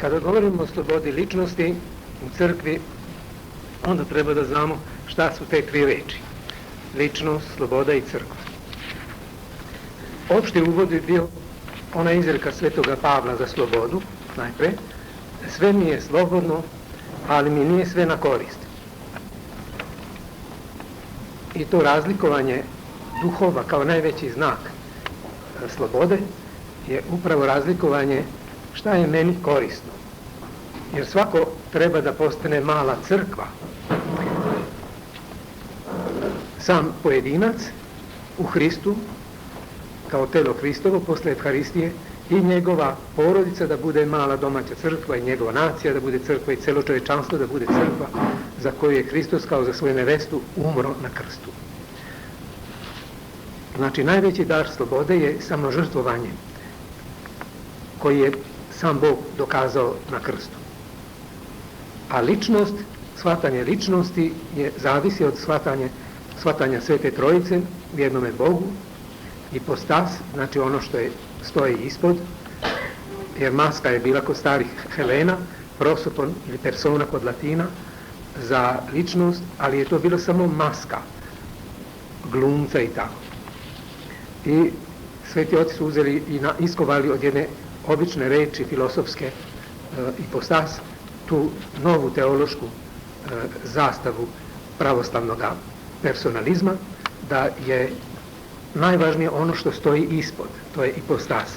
Kada govorimo o slobodi ličnosti u crkvi, onda treba da znamo šta su te tri reči. Ličnost, sloboda i crkva. Opšti uvod je bio ona izreka Svetoga Pavla za slobodu, najpre. Sve mi je slobodno, ali mi nije sve na korist. I to razlikovanje duhova kao najveći znak slobode je upravo razlikovanje šta je meni korisno. Jer svako treba da postane mala crkva. Sam pojedinac u Hristu, kao telo Hristovo, posle Evharistije, i njegova porodica da bude mala domaća crkva, i njegova nacija da bude crkva, i celo čovečanstvo da bude crkva za koju je Hristos kao za svoju nevestu umro na krstu. Znači, najveći dar slobode je samožrtvovanje koji je sam Bog dokazao na krstu. A ličnost, shvatanje ličnosti zavisi od shvatanja Svete Trojice u jednome Bogu. Ipostas, znači ono što stoji ispod, jer maska je bila kod starih Helena, prosopon ili persona kod Latina za ličnost, ali je to bilo samo maska glumca i tako. I sveti oci su uzeli i iskovali od jedne obične reči filosofske ipostas, tu novu teološku zastavu pravoslavnog personalizma, da je najvažnije ono što stoji ispod, to je ipostas,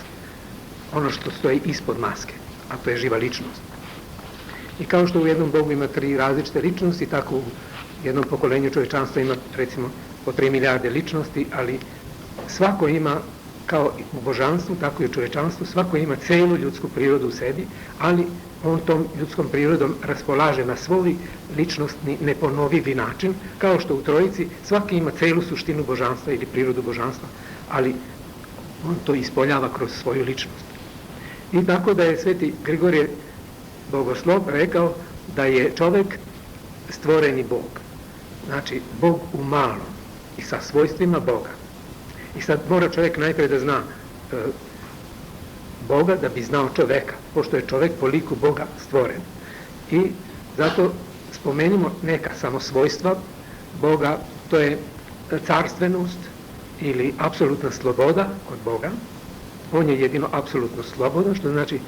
ono što stoji ispod maske, a to je živa ličnost. I kao što u jednom Bogu ima tri različite ličnosti, tako u jednom pokolenju čovečanstva ima recimo po 3 milijarde ličnosti, ali svako ima, kao i u božanstvu, tako i u čovečanstvu, svako ima celu ljudsku prirodu u sebi, ali on tom ljudskom prirodom raspolaže na svoj ličnostni neponovivi način, kao što u Trojici svaki ima celu suštinu božanstva ili prirodu božanstva, ali on to ispoljava kroz svoju ličnost. I tako da je sveti Grigorije Bogoslov rekao da je čovek stvoreni Bog. Znači, Bog u malom i sa svojstvima Boga. I sad mora čovjek najprej da zna Boga da bi znao čoveka, pošto je čovek po liku Boga stvoren. I zato spomenimo neka samo svojstva Boga, to je carstvenost ili apsolutna sloboda kod Boga. On je jedino apsolutno slobodan, što znači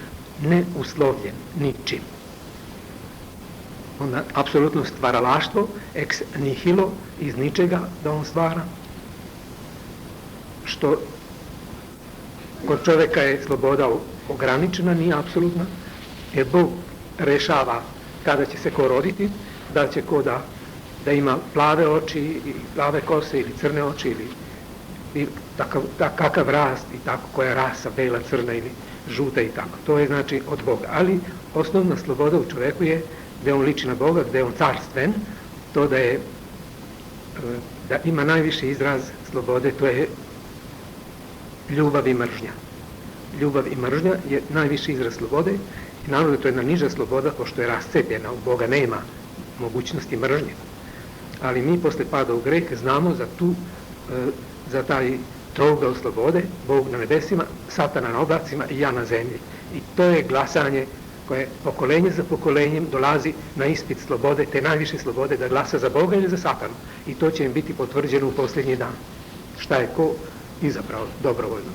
neuslovljen ničim. Onda apsolutno stvaralaštvo, ex nihilo, iz ničega da on stvara, što kod čoveka je sloboda ograničena, nije apsolutna, jer Bog rešava kada će se ko roditi, da će ko da ima plave oči i plave kose ili crne oči ili kakav rast i tako, koja rasa, bela, crna ili žuta i tako. To je znači od Boga. Ali osnovna sloboda u čoveku je da on liči na Boga, da je on carstven, to da ima najviši izraz slobode, to je ljubav i mržnja. Ljubav i mržnja je najviši izraz slobode i naravno to je jedna niža sloboda, pošto je rascepljena, u Boga nema mogućnosti mržnje. Ali mi posle pada u greh znamo za taj trougao slobode, Bog na nebesima, Satana na oblacima i ja na zemlji. I to je glasanje koje pokolenje za pokolenjem dolazi na ispit slobode, te najviše slobode, da glasa za Boga ili za Satanu. I to će im biti potvrđeno u posljednji dan. Šta je ko izabrao dobrovoljno.